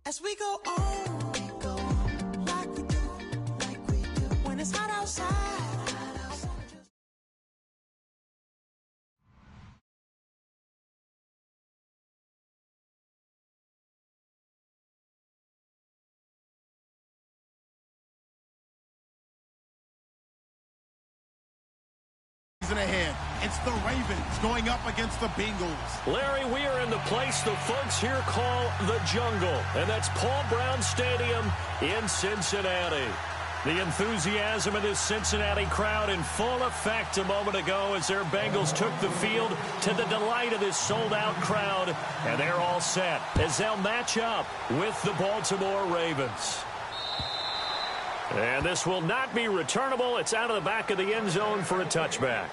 As we go on, like we do, when it's hot outside. In ahead. It's the Ravens going up against the Bengals. Larry, we are in the place the folks here call the Jungle, and that's Paul Brown Stadium in Cincinnati. The enthusiasm of this Cincinnati crowd in full effect a moment ago as their Bengals took the field to the delight of this sold-out crowd, and they're all set as they'll match up with the Baltimore Ravens. And this will not be returnable. It's out of the back of the end zone for a touchback.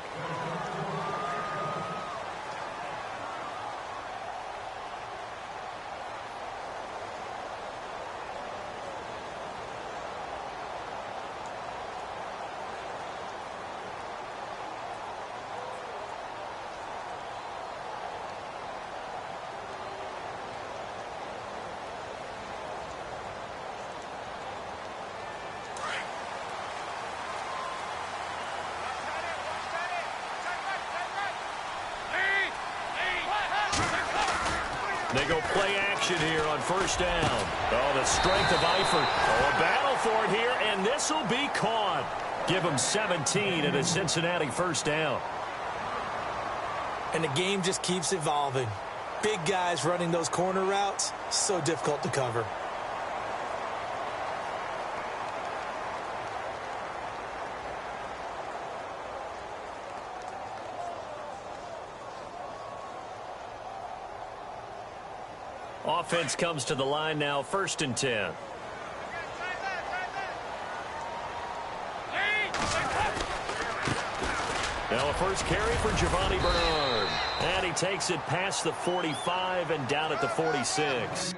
They go play action here on first down. Oh, the strength of Eifert. Oh, a battle for it here, and this will be caught. Give them 17 and a Cincinnati first down. And the game just keeps evolving. Big guys running those corner routes, so difficult to cover. Offense comes to the line now, 1st and 10. Now a first carry for Giovanni Bernard. And he takes it past the 45 and down at the 46.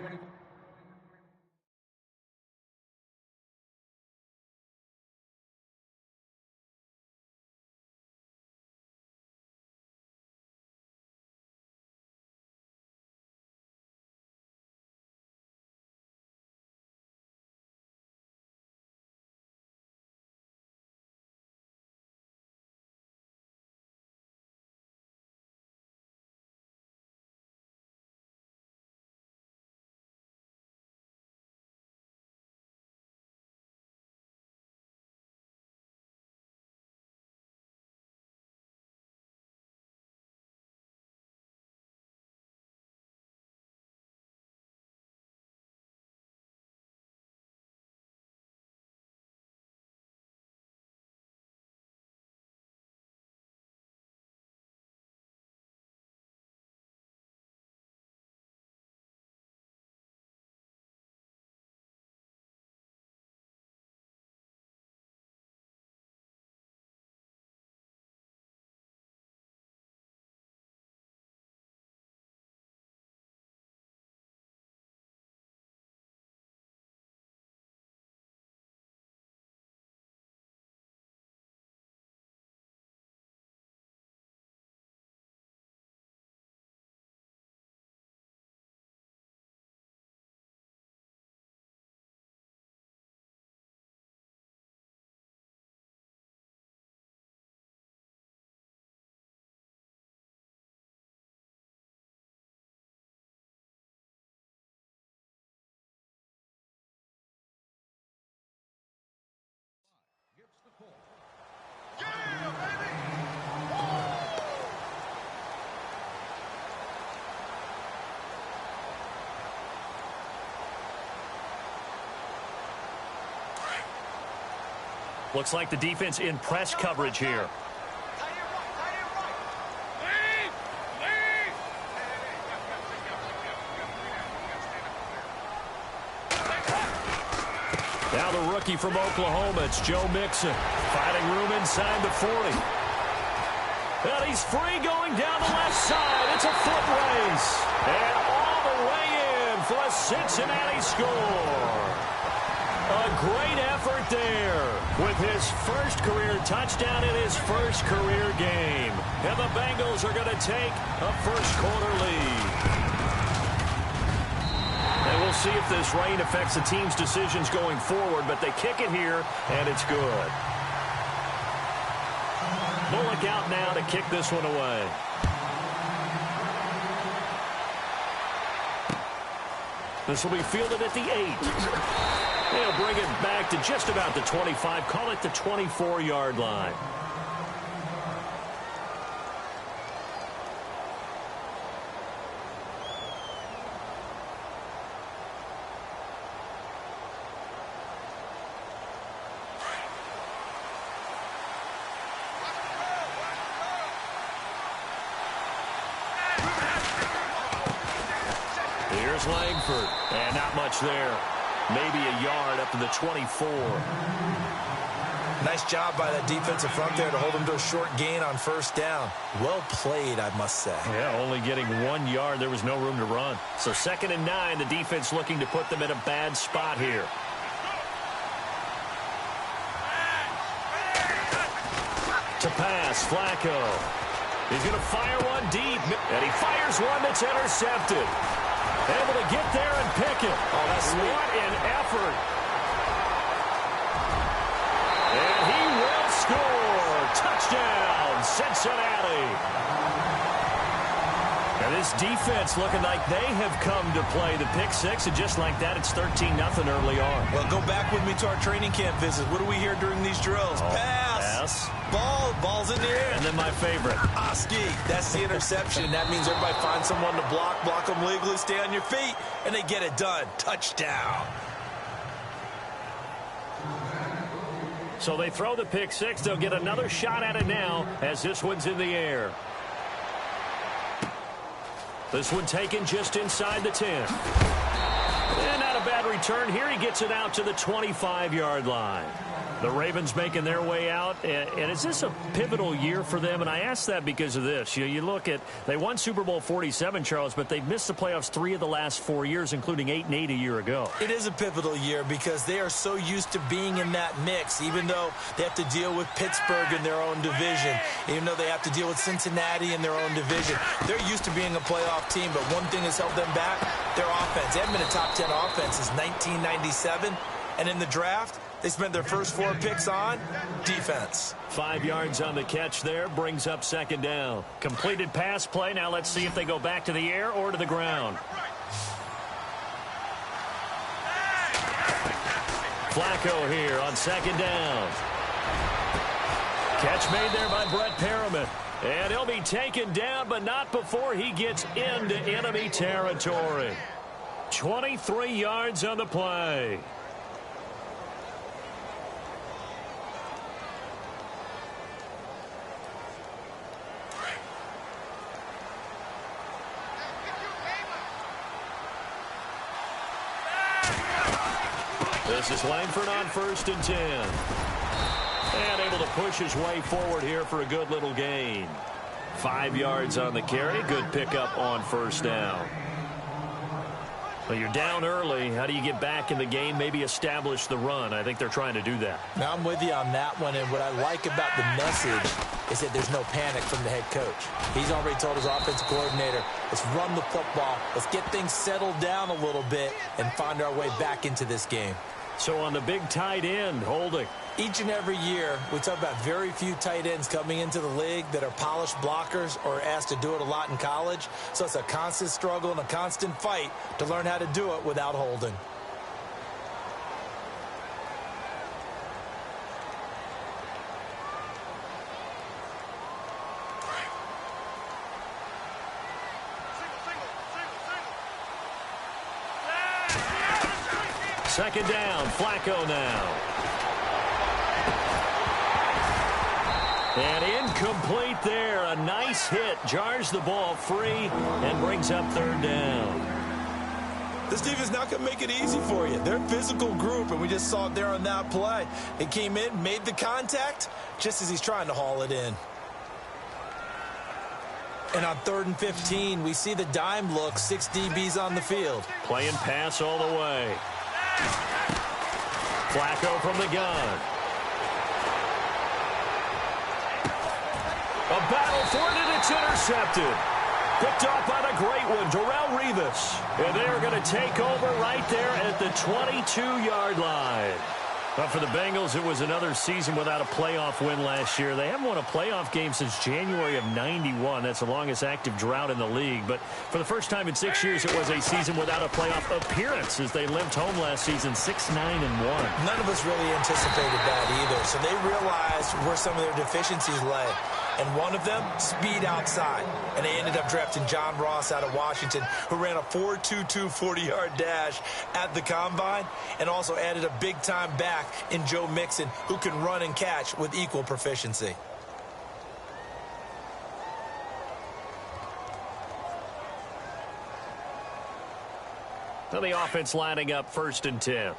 Looks like the defense in press coverage here. Now the rookie from Oklahoma, it's Joe Mixon. Finding room inside the 40. And he's free going down the left side. It's a foot race. And all the way in for a Cincinnati score. A great effort there with his first career touchdown in his first career game. And the Bengals are going to take a first-quarter lead. And we'll see if this rain affects the team's decisions going forward, but they kick it here, and it's good. Bullock out now to kick this one away. This will be fielded at the 8. They'll bring it back to just about the 25. Call it the 24-yard line. Here's Langford, and not much there. Maybe a yard up to the 24. Nice job by that defensive front there to hold him to a short gain on first down. Well played, I must say. Yeah, only getting 1 yard. There was no room to run. So 2nd and 9, the defense looking to put them in a bad spot here. To pass, Flacco. He's going to fire one deep, and he fires one that's intercepted. Able to get there and pick it. Oh, that's sweet. What an effort. And he will score. Touchdown, Cincinnati. And this defense looking like they have come to play the pick six, and just like that, it's 13-0 early on. Well, go back with me to our training camp visit. What do we hear during these drills? Pass. Ball's in the air. And then my favorite. Ski. That's the interception. That means everybody finds someone to block them legally, stay on your feet, and they get it done. Touchdown. So they throw the pick six. They'll get another shot at it now as this one's in the air. This one taken just inside the 10. And not a bad return here. He gets it out to the 25-yard line. The Ravens making their way out. And is this a pivotal year for them? And I ask that because of this. You look at, they won Super Bowl 47, Charles, but they've missed the playoffs 3 of the last 4 years, including 8-8 a year ago. It is a pivotal year because they are so used to being in that mix, even though they have to deal with Pittsburgh in their own division, even though they have to deal with Cincinnati in their own division. They're used to being a playoff team, but one thing has held them back, their offense. They haven't been a top 10 offense since 1997, and in the draft, they spent their first 4 picks on defense. 5 yards on the catch there, brings up 2nd down. Completed pass play. Now let's see if they go back to the air or to the ground. Flacco here on 2nd down. Catch made there by Brett Perriman. And he'll be taken down, but not before he gets into enemy territory. 23 yards on the play. This is Langford on 1st and 10. And able to push his way forward here for a good little gain. 5 yards on the carry. Good pickup on 1st down. Well, you're down early. How do you get back in the game? Maybe establish the run. I think they're trying to do that. Now, I'm with you on that one, and what I like about the message is that there's no panic from the head coach. He's already told his offensive coordinator, let's run the football. Let's get things settled down a little bit and find our way back into this game. So on the big tight end, holding. Each and every year, we talk about very few tight ends coming into the league that are polished blockers or asked to do it a lot in college. So it's a constant struggle and a constant fight to learn how to do it without holding. Second down, Flacco now. And incomplete there. A nice hit. Jars the ball free and brings up 3rd down. This team is not going to make it easy for you. They're a physical group, and we just saw it there on that play. It came in, made the contact, just as he's trying to haul it in. And on 3rd and 15, we see the dime look, 6 DBs on the field. Playing pass all the way. Flacco from the gun. A battle for it, and it's intercepted. Picked off by the great one, Darrelle Revis. And they are going to take over right there at the 22-yard line. But for the Bengals, it was another season without a playoff win last year. They haven't won a playoff game since January of '91. That's the longest active drought in the league. But for the first time in 6 years, it was a season without a playoff appearance as they limped home last season 6-9-1. None of us really anticipated that either. So they realized where some of their deficiencies lay. And one of them, speed outside. And they ended up drafting John Ross out of Washington, who ran a 4.22 40-yard dash at the Combine, and also added a big-time back in Joe Mixon, who can run and catch with equal proficiency. So the offense lining up 1st and 10.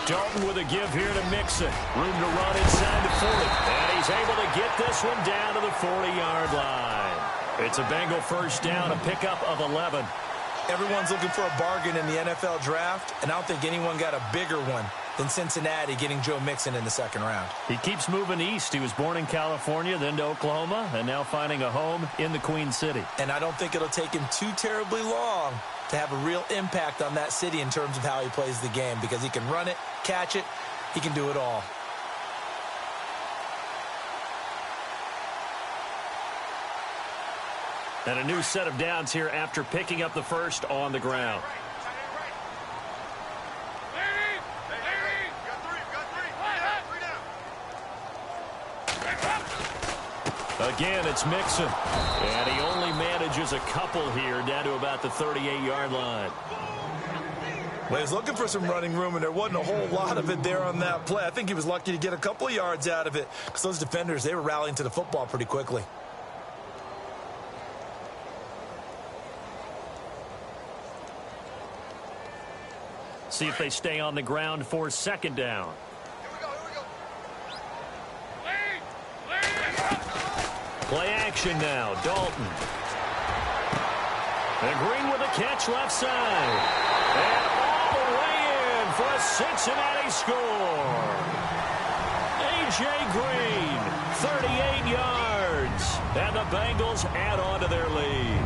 Dalton with a give here to Mixon. Room to run inside the 40. And he's able to get this one down to the 40-yard line. It's a Bengal first down, a pickup of 11. Everyone's looking for a bargain in the NFL draft, and I don't think anyone got a bigger one than Cincinnati getting Joe Mixon in the 2nd round. He keeps moving east. He was born in California, then to Oklahoma, and now finding a home in the Queen City. And I don't think it'll take him too terribly long to have a real impact on that city in terms of how he plays the game, because he can run it, catch it, he can do it all. And a new set of downs here after picking up the first on the ground. Again, it's Mixon. And he only manages a couple here down to about the 38-yard line. Well, he was looking for some running room, and there wasn't a whole lot of it there on that play. I think he was lucky to get a couple of yards out of it, because those defenders, they were rallying to the football pretty quickly. See if they stay on the ground for 2nd down. Play action now, Dalton. And Green with a catch left side. And all the way in for a Cincinnati score. A.J. Green, 38 yards. And the Bengals add on to their lead.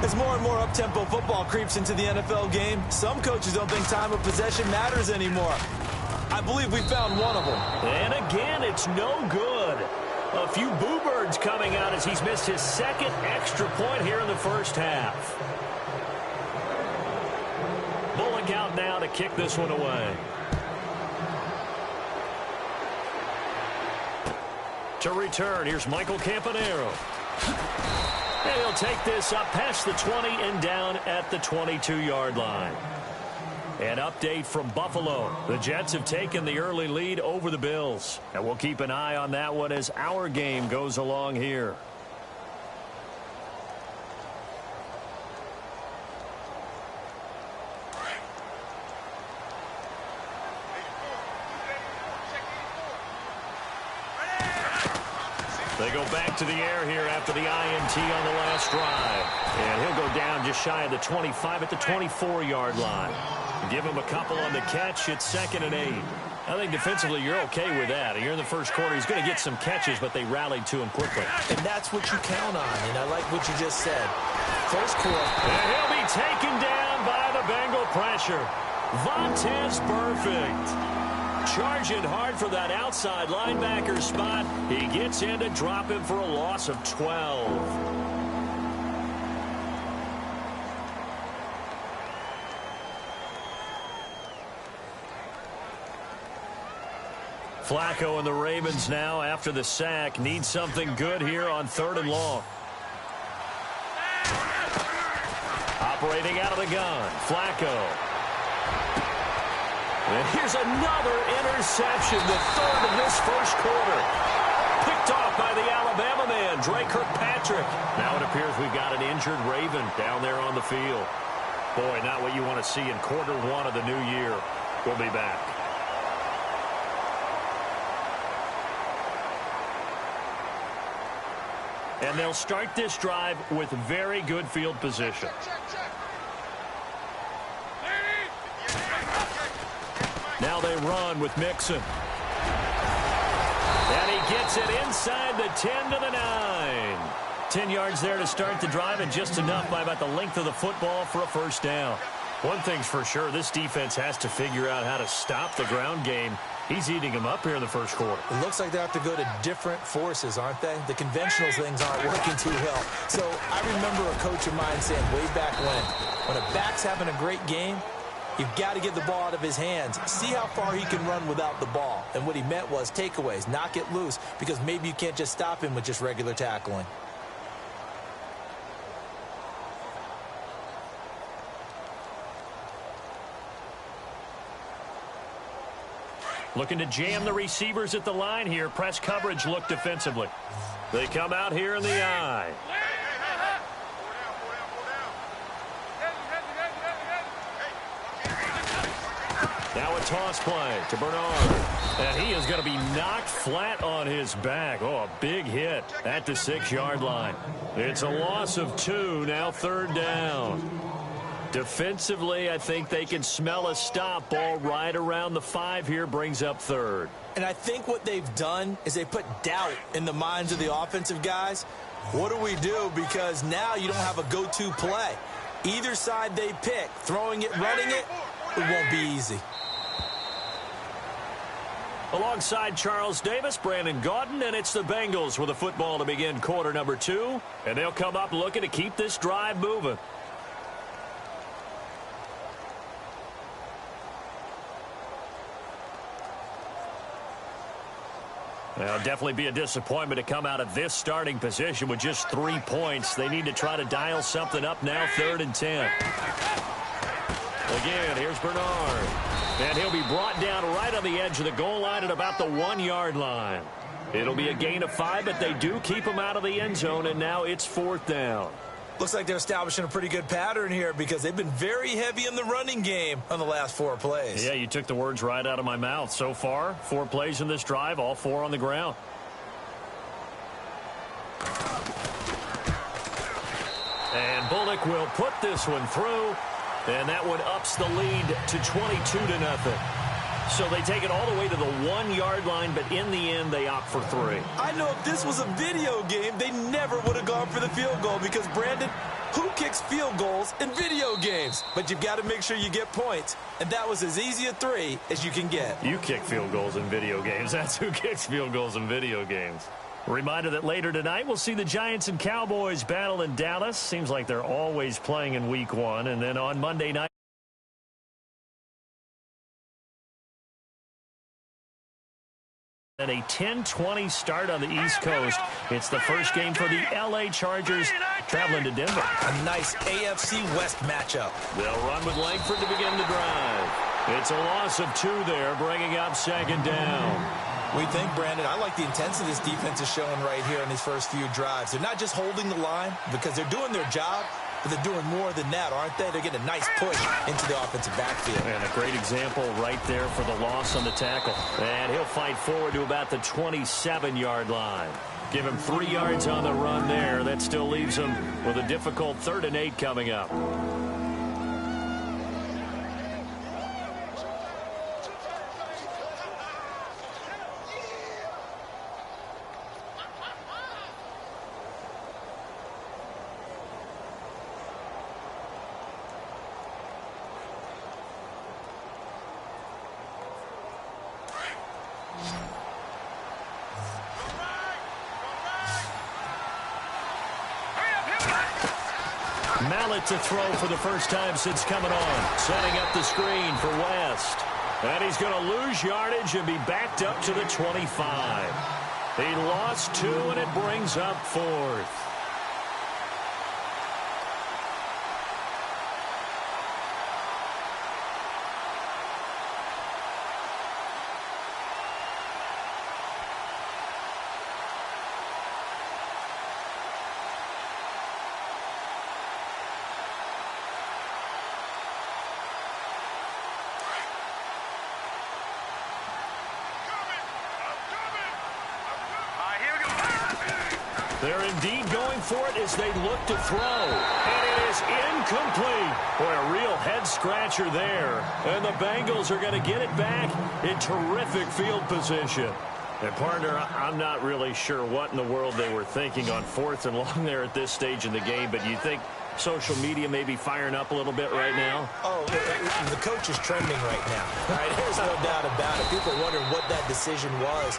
As more and more up-tempo football creeps into the NFL game, some coaches don't think time of possession matters anymore. I believe we found one of them. And again, it's no good. A few boo birds coming out as he's missed his 2nd extra point here in the first half. Bullock out now to kick this one away. To return, here's Michael Campanaro. And he'll take this up past the 20 and down at the 22-yard line. An update from Buffalo. The Jets have taken the early lead over the Bills. And we'll keep an eye on that one as our game goes along here. They go back to the air here after the INT on the last drive. And he'll go down just shy of the 25 at the 24-yard line. Give him a couple on the catch. It's 2nd and 8. I think defensively you're okay with that. Here in the first quarter, he's going to get some catches, but they rallied to him quickly. And that's what you count on, and I like what you just said. First quarter. And he'll be taken down by the Bengal pressure. Vontaze Burfict. Charging hard for that outside linebacker spot. He gets in to drop him for a loss of 12. Flacco and the Ravens now, after the sack, need something good here on 3rd and long. Operating out of the gun, Flacco. And here's another interception, the 3rd of this first quarter. Picked off by the Alabama man, Dre Kirkpatrick. Now it appears we've got an injured Raven down there on the field. Boy, not what you want to see in quarter 1 of the new year. We'll be back. And they'll start this drive with very good field position. Now they run with Mixon. And he gets it inside the 10 to the 9. 10 yards there to start the drive, and just enough by about the length of the football for a first down. One thing's for sure, this defense has to figure out how to stop the ground game. He's eating them up here in the first quarter. It looks like they have to go to different forces, aren't they? The conventional things aren't working too well. So I remember a coach of mine saying way back when a back's having a great game, you've got to get the ball out of his hands. See how far he can run without the ball. And what he meant was takeaways, knock it loose, because maybe you can't just stop him with just regular tackling. Looking to jam the receivers at the line here. Press coverage look defensively. They come out here in the eye. Now a toss play to Bernard. And he is going to be knocked flat on his back. Oh, a big hit at the 6-yard line. It's a loss of 2, now third down. Defensively, I think they can smell a stop. Ball right around the 5 here, brings up third. And I think what they've done is they put doubt in the minds of the offensive guys. What do we do? Because now you don't have a go-to play. Either side they pick, throwing it, running it, it won't be easy. Alongside Charles Davis, Brandon Gaudin, and it's the Bengals with a football to begin quarter number 2. And they'll come up looking to keep this drive moving. Well, definitely be a disappointment to come out of this starting position with just 3 points. They need to try to dial something up now, 3rd and 10. Again, here's Bernard. And he'll be brought down right on the edge of the goal line at about the 1-yard line. It'll be a gain of 5, but they do keep him out of the end zone, and now it's 4th down. Looks like they're establishing a pretty good pattern here because they've been very heavy in the running game on the last 4 plays. Yeah, you took the words right out of my mouth. So far, 4 plays in this drive, all 4 on the ground. And Bullock will put this one through, and that one ups the lead to 22-0. So they take it all the way to the 1-yard line, but in the end, they opt for 3. I know if this was a video game, they never would have gone for the field goal because, Brandon, who kicks field goals in video games? But you've got to make sure you get points, and that was as easy a 3 as you can get. You kick field goals in video games. That's who kicks field goals in video games. Reminder that later tonight, we'll see the Giants and Cowboys battle in Dallas. Seems like they're always playing in Week 1. And then on Monday night, and a 10-20 start on the East Coast. It's the first game for the L.A. Chargers traveling to Denver. A nice AFC West matchup. They'll run with Langford to begin the drive. It's a loss of 2 there, bringing up 2nd down. We think, Brandon, I like the intensity this defense is showing right here in these first few drives. They're not just holding the line because they're doing their job, but they're doing more than that, aren't they? They're getting a nice push into the offensive backfield. And a great example right there for the loss on the tackle. And he'll fight forward to about the 27-yard line. Give him 3 yards on the run there. That still leaves him with a difficult 3rd and 8 coming up. Mallet to throw for the first time since coming on. Setting up the screen for West. And he's going to lose yardage and be backed up to the 25. He lost 2, and it brings up 4th. They're indeed going for it as they look to throw. And it is incomplete. Boy, a real head-scratcher there. And the Bengals are going to get it back in terrific field position. And, partner, I'm not really sure what in the world they were thinking on 4th and long there at this stage in the game, but you think social media may be firing up a little bit right now? Oh, the coach is trending right now. All right, there's no doubt about it. People are wondering what that decision was.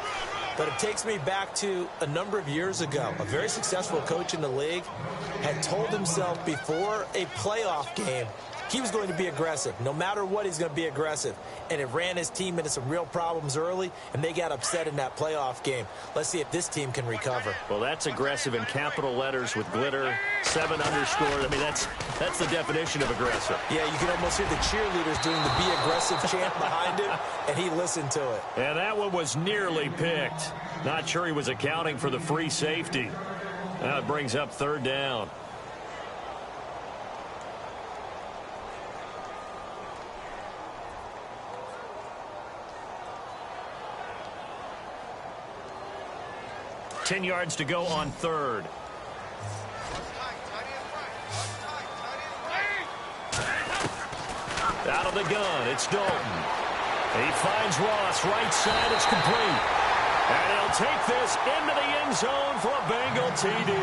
But it takes me back to a number of years ago. A very successful coach in the league had told himself before a playoff game he was going to be aggressive. No matter what, he's going to be aggressive. And it ran his team into some real problems early, and they got upset in that playoff game. Let's see if this team can recover. Well, that's aggressive in capital letters with glitter, 7 underscore. I mean, that's the definition of aggressive. Yeah, you can almost hear the cheerleaders doing the be aggressive chant behind him, and he listened to it. And that one was nearly picked. Not sure he was accounting for the free safety. Now it brings up 3rd down. Ten yards to go on 3rd. Out of the gun, it's Dalton. He finds Ross, right side, it's complete. And he'll take this into the end zone for a Bengal TD.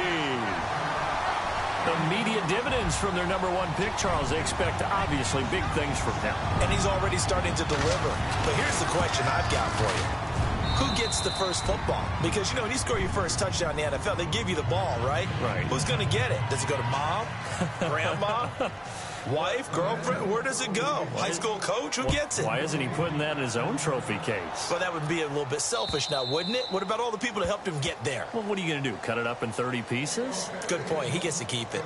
Immediate dividends from their #1 pick, Charles. They expect, obviously, big things from him. And he's already starting to deliver. But here's the question I've got for you. Who gets the first football? Because, you know, when you score your first touchdown in the NFL, they give you the ball, right? Right. Who's going to get it? Does it go to mom? Grandma? Wife? Girlfriend? Where does it go? High school coach? Who gets it? Why isn't he putting that in his own trophy case? Well, that would be a little bit selfish now, wouldn't it? What about all the people that helped him get there? Well, what are you going to do, cut it up in 30 pieces? Good point. He gets to keep it.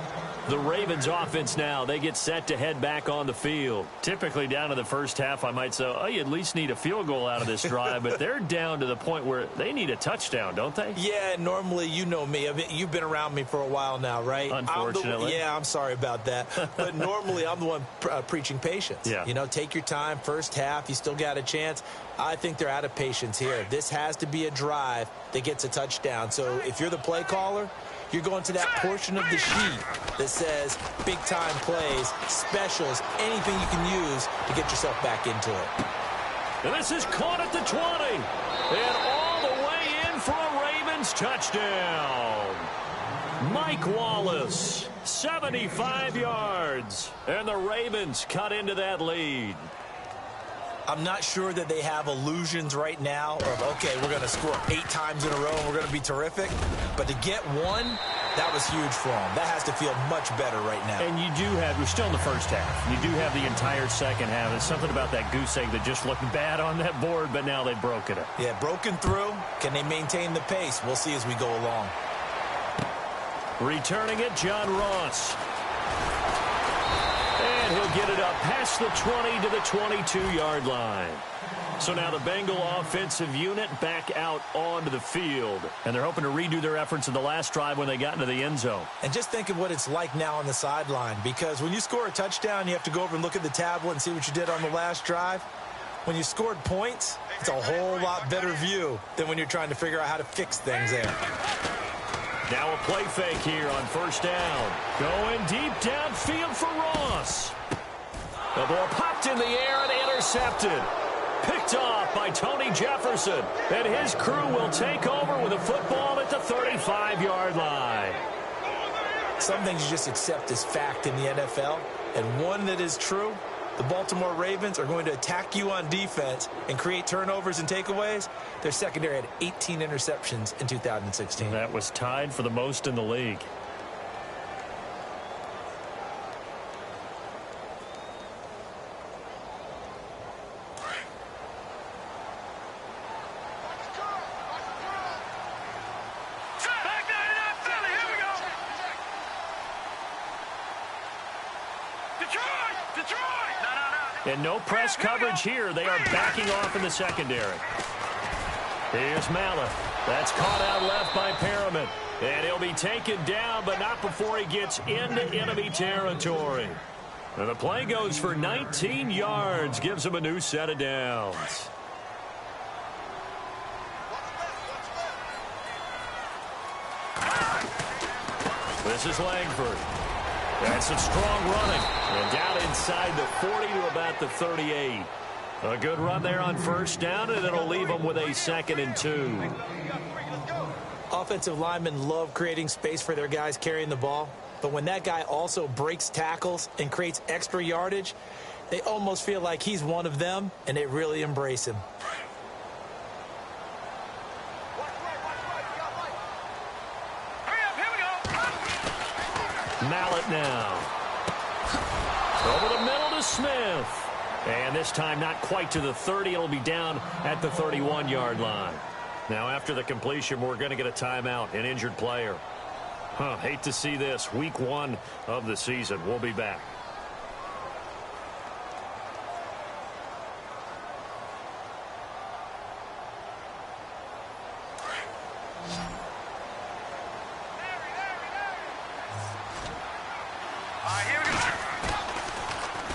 The Ravens offense now, they get set to head back on the field. Typically down to the first half, I might say, oh, you at least need a field goal out of this drive, but they're down to the point where they need a touchdown, don't they? Yeah, normally, you know me. I mean, you've been around me for a while now, right? Unfortunately. I'm sorry about that. But normally, I'm the one preaching patience. Yeah. You know, take your time, first half, you still got a chance. I think they're out of patience here. This has to be a drive that gets a touchdown. So if you're the play caller, you're going to that portion of the sheet that says big-time plays, specials, anything you can use to get yourself back into it. And this is caught at the 20. And all the way in for a Ravens touchdown. Mike Wallace, 75 yards. And the Ravens cut into that lead. I'm not sure that they have illusions right now of, okay, we're going to score 8 times in a row and we're going to be terrific. But to get one, that was huge for them. That has to feel much better right now. And you do have, we're still in the first half. You do have the entire second half. There's something about that goose egg that just looked bad on that board, but now they've broken it. Yeah, broken through. Can they maintain the pace? We'll see as we go along. Returning it, John Ross. And he'll get it up past the 20 to the 22-yard line. So now the Bengal offensive unit back out onto the field. And they're hoping to redo their efforts in the last drive when they got into the end zone. And just think of what it's like now on the sideline. Because when you score a touchdown, you have to go over and look at the tablet and see what you did on the last drive. When you scored points, it's a whole lot better view than when you're trying to figure out how to fix things there. Now a play fake here on first down. Going deep downfield for Ross. The ball popped in the air and intercepted. Picked off by Tony Jefferson. And his crew will take over with a football at the 35-yard line. Some things you just accept as fact in the NFL. And one that is true, the Baltimore Ravens are going to attack you on defense and create turnovers and takeaways. Their secondary had 18 interceptions in 2016. That was tied for the most in the league. And no press coverage here. They are backing off in the secondary. Here's Mallett. That's caught out left by Perriman. And he'll be taken down, but not before he gets into enemy territory. And the play goes for 19 yards. Gives him a new set of downs. This is Langford. That's some strong running. And down inside the 40 to about the 38. A good run there on first down, and it'll leave them with a 2nd and 2. Offensive linemen love creating space for their guys carrying the ball. But when that guy also breaks tackles and creates extra yardage, they almost feel like he's one of them, and they really embrace him. Mallet now. Over the middle to Smith. And this time not quite to the 30. It'll be down at the 31-yard line. Now after the completion, we're going to get a timeout, an injured player. Hate to see this. Week 1 of the season. We'll be back.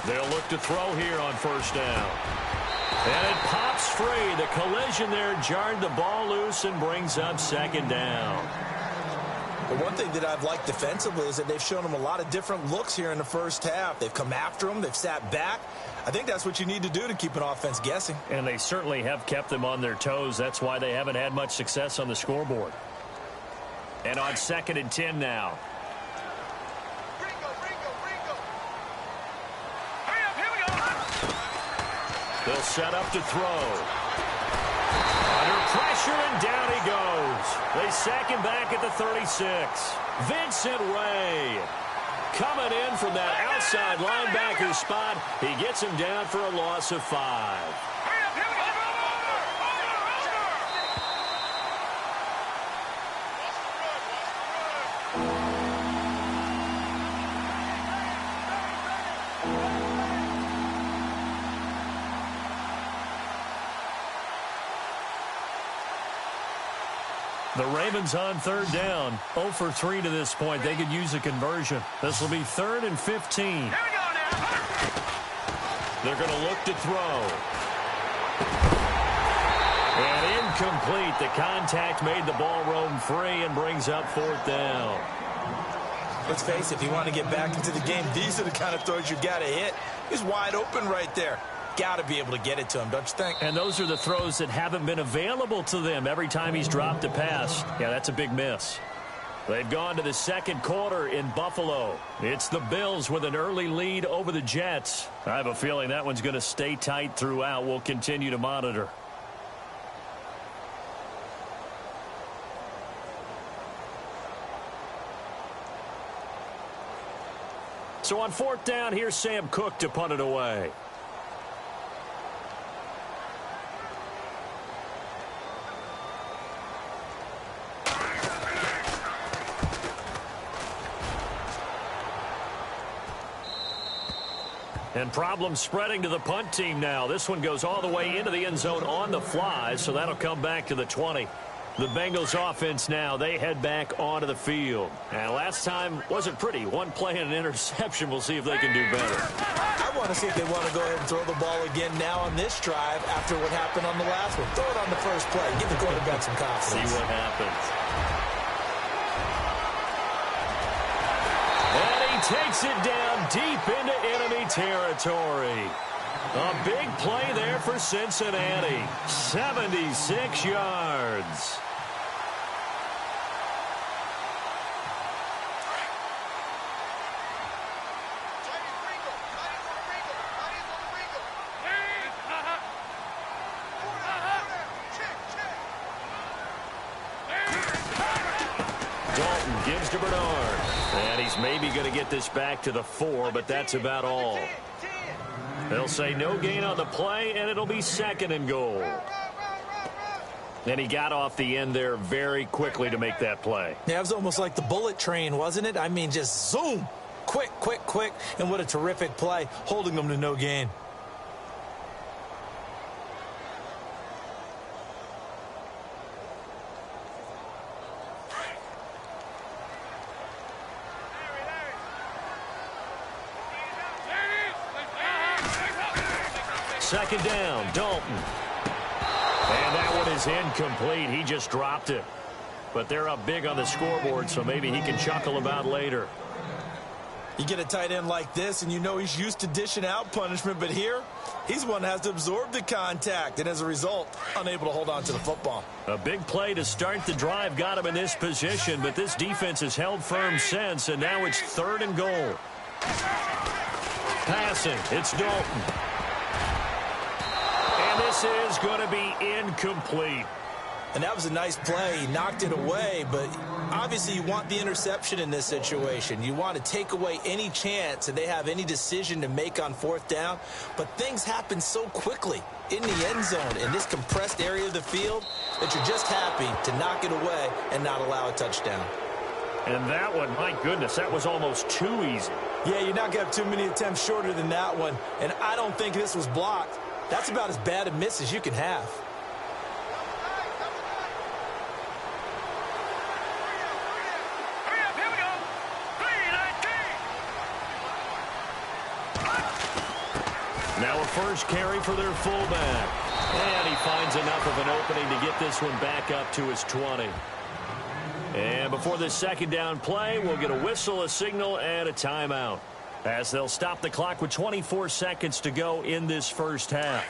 They'll look to throw here on first down. And it pops free. The collision there jarred the ball loose and brings up 2nd down. The one thing that I've liked defensively is that they've shown them a lot of different looks here in the first half. They've come after them. They've sat back. I think that's what you need to do to keep an offense guessing. And they certainly have kept them on their toes. That's why they haven't had much success on the scoreboard. And on 2nd and 10 now. They'll set up to throw. Under pressure, and down he goes. They sack him back at the 36. Vincent Ray coming in from that outside linebacker spot. He gets him down for a loss of 5. The Ravens on 3rd down. 0 for 3 to this point. They could use a conversion. This will be 3rd and 15. They're going to look to throw. And incomplete. The contact made the ball roam free and brings up 4th down. Let's face it, if you want to get back into the game, these are the kind of throws you got to hit. He's wide open right there. Got to be able to get it to him, don't you think? And those are the throws that haven't been available to them every time he's dropped a pass. Yeah, that's a big miss. They've gone to the 2nd quarter in Buffalo. It's the Bills with an early lead over the Jets. I have a feeling that one's going to stay tight throughout. We'll continue to monitor. So on 4th down, here's Sam Cook to punt it away. And problems spreading to the punt team now. This one goes all the way into the end zone on the fly, so that'll come back to the 20. The Bengals offense now, they head back onto the field. And last time wasn't pretty. One play and an interception. We'll see if they can do better. I want to see if they want to go ahead and throw the ball again now on this drive after what happened on the last one. Throw it on the first play. Give the quarterback some confidence. See what happens. Takes it down deep into enemy territory. A big play there for Cincinnati. 76 yards. Dalton gives to Bernard. And he's maybe going to get this back to the 4, but that's about all. They'll say no gain on the play, and it'll be 2nd and goal. And he got off the end there very quickly to make that play. Yeah, it was almost like the bullet train, wasn't it? I mean, just zoom. Quick, quick, quick. And what a terrific play, holding them to no gain. Second down, Dalton. And that one is incomplete. He just dropped it. But they're up big on the scoreboard, so maybe he can chuckle about later. You get a tight end like this, and you know he's used to dishing out punishment, but here, he's one that has to absorb the contact, and as a result, unable to hold on to the football. A big play to start the drive got him in this position, but this defense has held firm since, and now it's 3rd and goal. Passing, it's Dalton. And this is going to be incomplete. And that was a nice play. He knocked it away, but obviously you want the interception in this situation. You want to take away any chance that they have any decision to make on 4th down. But things happen so quickly in the end zone in this compressed area of the field that you're just happy to knock it away and not allow a touchdown. And that one, my goodness, that was almost too easy. Yeah, you're not going to have too many attempts shorter than that one. And I don't think this was blocked. That's about as bad a miss as you can have. Now a first carry for their fullback. And he finds enough of an opening to get this one back up to his 20. And before this 2nd down play, we'll get a whistle, a signal, and a timeout, as they'll stop the clock with 24 seconds to go in this first half.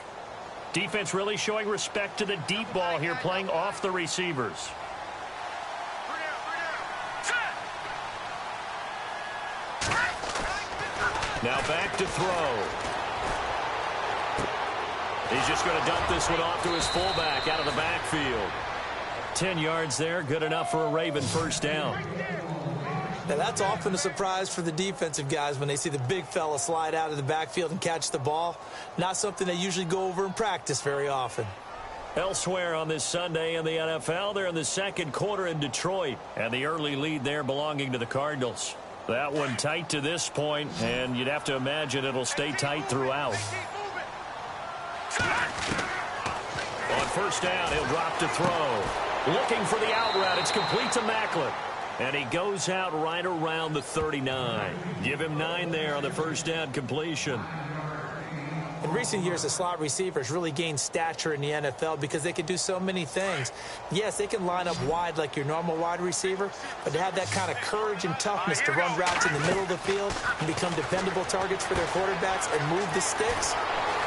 Defense really showing respect to the deep ball here, playing off the receivers. Now back to throw. He's just going to dump this one off to his fullback out of the backfield. 10 yards there, good enough for a Raven first down. Now that's often a surprise for the defensive guys when they see the big fella slide out of the backfield and catch the ball. Not something they usually go over in practice very often. Elsewhere on this Sunday in the NFL, they're in the 2nd quarter in Detroit, and the early lead there belonging to the Cardinals. That one tight to this point, and you'd have to imagine it'll stay tight throughout. On first down, he'll drop to throw. Looking for the out route. It's complete to Macklin. And he goes out right around the 39. Give him 9 there on the first down completion. In recent years, the slot receivers really gained stature in the NFL because they can do so many things. Yes, they can line up wide like your normal wide receiver, but to have that kind of courage and toughness to run routes in the middle of the field and become dependable targets for their quarterbacks and move the sticks,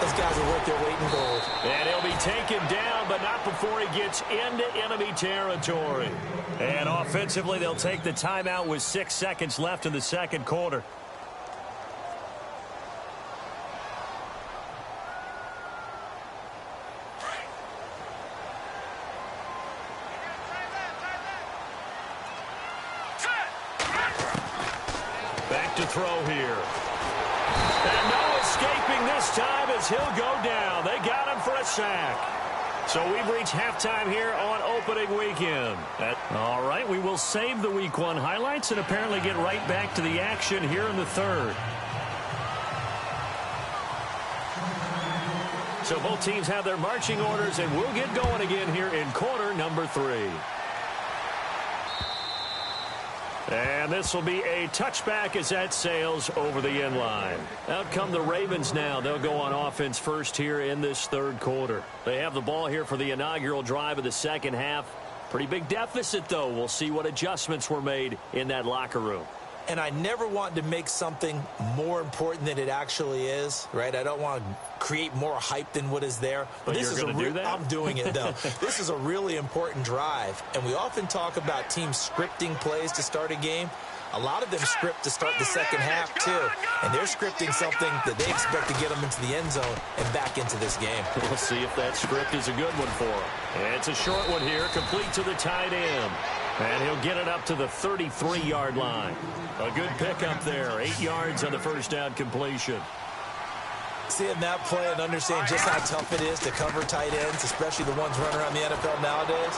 those guys are worth their weight in gold. And he'll be taken down, but not before he gets into enemy territory. And offensively, they'll take the timeout with 6 seconds left in the 2nd quarter. Back to throw here. And no escaping this time as he'll go down. They got him for a sack. So we've reached halftime here on opening weekend. All right, we will save the Week 1 highlights and apparently get right back to the action here in the 3rd. So both teams have their marching orders, and we'll get going again here in quarter number 3. And this will be a touchback as that sails over the end line. Out come the Ravens now. They'll go on offense first here in this 3rd quarter. They have the ball here for the inaugural drive of the 2nd half. Pretty big deficit, though. We'll see what adjustments were made in that locker room. And I never want to make something more important than it actually is, right? I don't want to create more hype than what is there. But this is do that? I'm doing it, though. This is a really important drive. And we often talk about teams scripting plays to start a game. A lot of them script to start the 2nd half, too. And they're scripting something that they expect to get them into the end zone and back into this game. We'll see if that script is a good one for them. And it's a short one here, complete to the tight end. And he'll get it up to the 33-yard line. A good pickup there, 8 yards on the first down completion. Seeing that play and understanding just how tough it is to cover tight ends, especially the ones running around the NFL nowadays,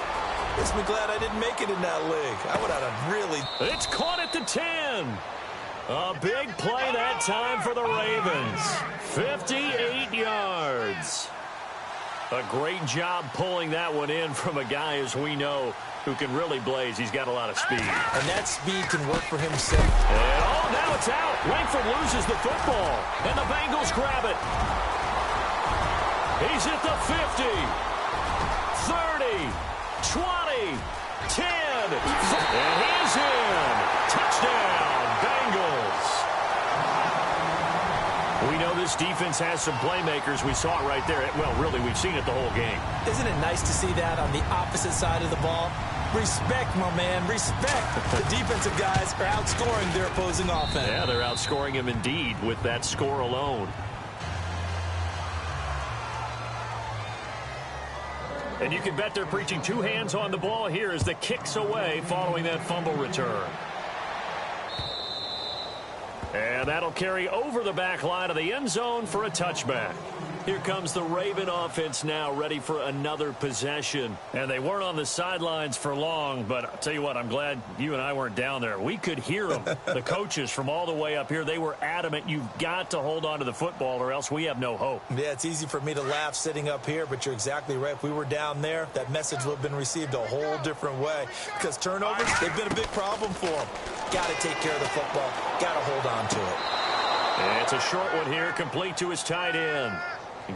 makes me glad I didn't make it in that league. I would have really... It's caught at the 10. A big play that time for the Ravens. 58 yards. A great job pulling that one in from a guy, as we know, who can really blaze. He's got a lot of speed. And that speed can work for himself. And, oh, now it's out. Langford loses the football. And the Bengals grab it. He's at the 50, 30, 20, 10. good. And he's in. Touchdown, Bengals. We know this defense has some playmakers. We saw it right there. Well, really, we've seen it the whole game. Isn't it nice to see that on the opposite side of the ball? Respect, my man, respect. The defensive guys are outscoring their opposing offense. Yeah, they're outscoring him indeed with that score alone. And you can bet they're preaching two hands on the ball here as the kick's away following that fumble return. And that'll carry over the back line of the end zone for a touchback. Here comes the Raven offense now, ready for another possession. And they weren't on the sidelines for long, but I'll tell you what, I'm glad you and I weren't down there. We could hear them. The coaches from all the way up here, they were adamant, you've got to hold on to the football or else we have no hope. Yeah, it's easy for me to laugh sitting up here, but you're exactly right. If we were down there, that message would have been received a whole different way. Because turnovers, they've been a big problem for them. Got to take care of the football. Got to hold on to it. And it's a short one here, complete to his tight end.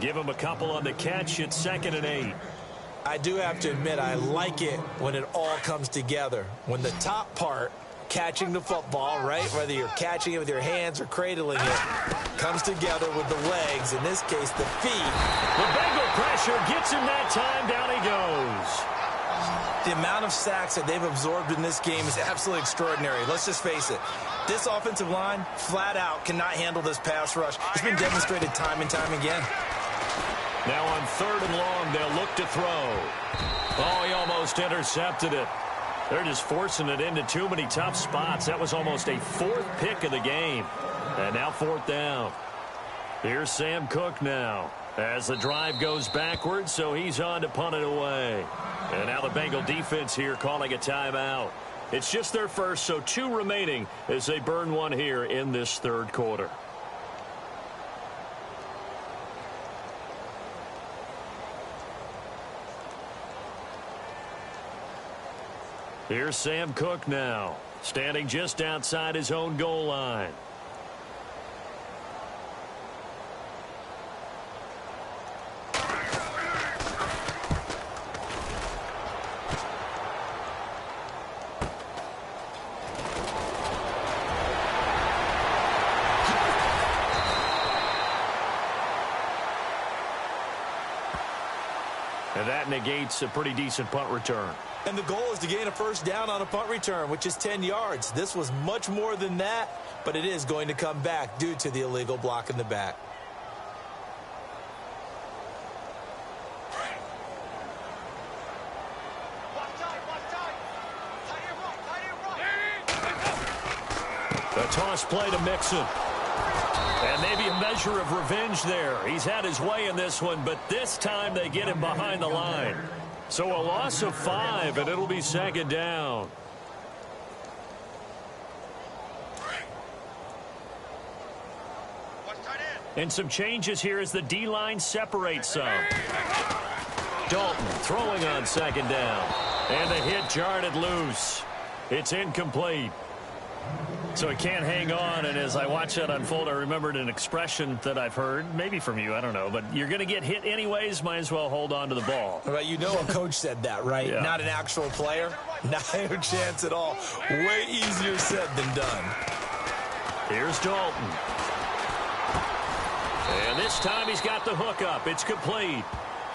Give him a couple on the catch. It's 2nd and 8. I do have to admit, I like it when it all comes together. When the top part, catching the football, right, whether you're catching it with your hands or cradling it, comes together with the legs, in this case, the feet. The Bengal pressure gets him that time. Down he goes. The amount of sacks that they've absorbed in this game is absolutely extraordinary. Let's just face it. This offensive line, flat out, cannot handle this pass rush. It's been demonstrated time and time again. Now on 3rd and long, they'll look to throw. Oh, he almost intercepted it. They're just forcing it into too many tough spots. That was almost a 4th pick of the game. And now 4th down. Here's Sam Cook now as the drive goes backwards, so he's on to punt it away. And now the Bengal defense here calling a timeout. It's just their first, so 2 remaining as they burn one here in this 3rd quarter. Here's Sam Cook now, standing just outside his own goal line. And that negates a pretty decent punt return. And the goal is to gain a first down on a punt return, which is 10 yards. This was much more than that, but it is going to come back due to the illegal block in the back. A toss play to Mixon. And maybe a measure of revenge there. He's had his way in this one, but this time they get him behind the line. So a loss of 5, and it'll be 2nd down. And some changes here as the D-line separates some. Dalton throwing on 2nd down. And the hit jarred it loose. It's incomplete. So he can't hang on, and as I watch that unfold, I remembered an expression that I've heard, maybe from you, I don't know, but you're going to get hit anyways, might as well hold on to the ball. Right, you know a coach said that, right? Yeah. Not an actual player. Not a chance at all. Way easier said than done. Here's Dalton. And this time he's got the hook up. It's complete.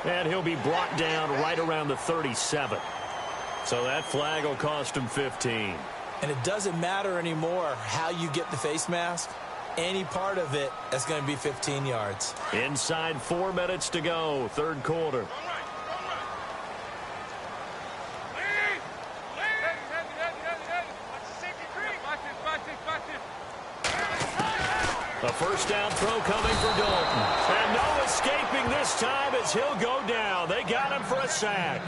And he'll be brought down right around the 37. So that flag will cost him 15. And it doesn't matter anymore how you get the face mask. Any part of it is going to be 15 yards. Inside 4 minutes to go, 3rd quarter. A first down throw coming for Dalton. And no escaping this time as he'll go down. They got him for a sack.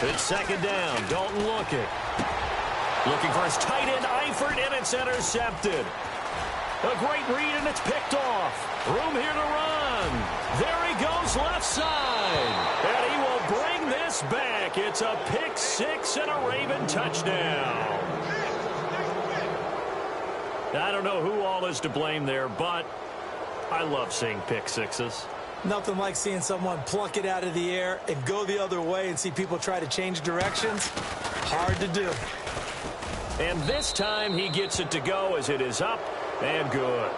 It's second down. Dalton looking for his tight end, Eifert, and it's intercepted. A great read, and it's picked off. Room here to run. There he goes, left side. And he will bring this back. It's a pick six and a Raven touchdown. I don't know who all is to blame there, but I love seeing pick sixes. Nothing like seeing someone pluck it out of the air and go the other way and see people try to change directions. Hard to do. And this time he gets it to go as it is up and good.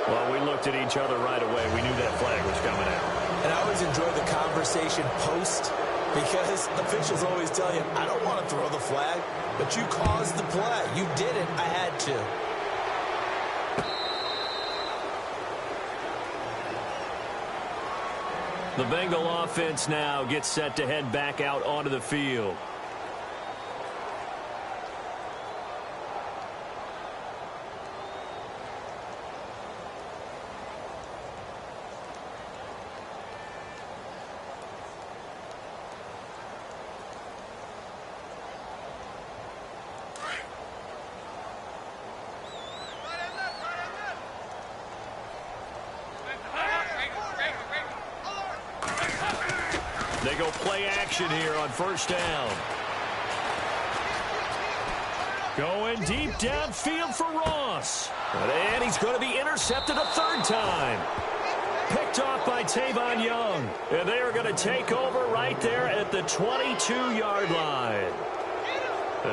Well, we looked at each other right away. We knew that flag was coming out. And I always enjoy the conversation post because officials always tell you, I don't want to throw the flag, but you caused the play. You did it. I had to. The Bengal offense now gets set to head back out onto the field. They go play action here on first down. Going deep downfield for Ross. And he's going to be intercepted a third time. Picked off by Tavon Young. And they are going to take over right there at the 22-yard line.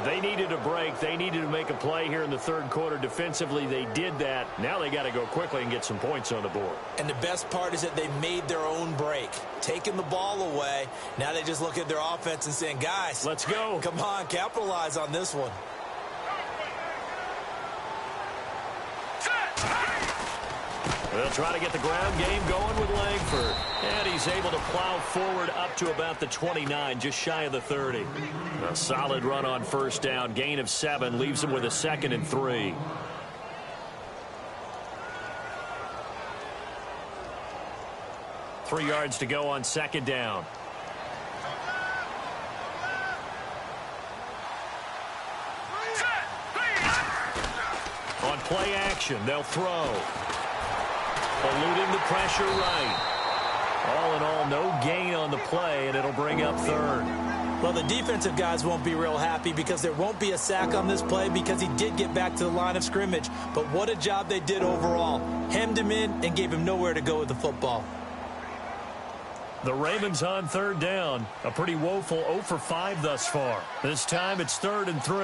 They needed a break. They needed to make a play here in the third quarter. Defensively, they did that. Now they got to go quickly and get some points on the board. And the best part is that they made their own break. Taking the ball away. Now they just look at their offense and saying, guys, let's go. Come on, capitalize on this one. They'll try to get the ground game going with Langford. And he's able to plow forward up to about the 29, just shy of the 30. A solid run on first down. Gain of 7 leaves him with a 2nd and 3. Three yards to go on second down. On play action, they'll throw. Eluding the pressure right. All in all, no gain on the play, and it'll bring up third. Well, the defensive guys won't be real happy because there won't be a sack on this play because he did get back to the line of scrimmage. But what a job they did overall. Hemmed him in and gave him nowhere to go with the football. The Ravens on third down. A pretty woeful 0 for 5 thus far. This time it's 3rd and 3.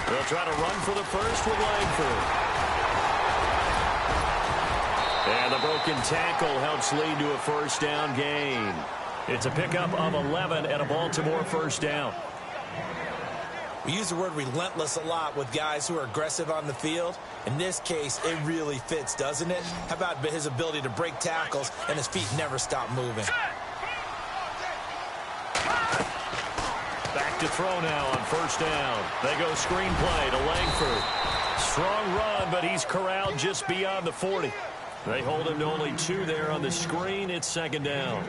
They'll try to run for the first with Langford. And the broken tackle helps lead to a first down gain. It's a pickup of 11 and a Baltimore first down. We use the word relentless a lot with guys who are aggressive on the field. In this case, it really fits, doesn't it? How about his ability to break tackles and his feet never stop moving? Back to throw now on first down. They go screen play to Langford. Strong run, but he's corralled just beyond the 40. They hold him to only 2 there on the screen. It's second down.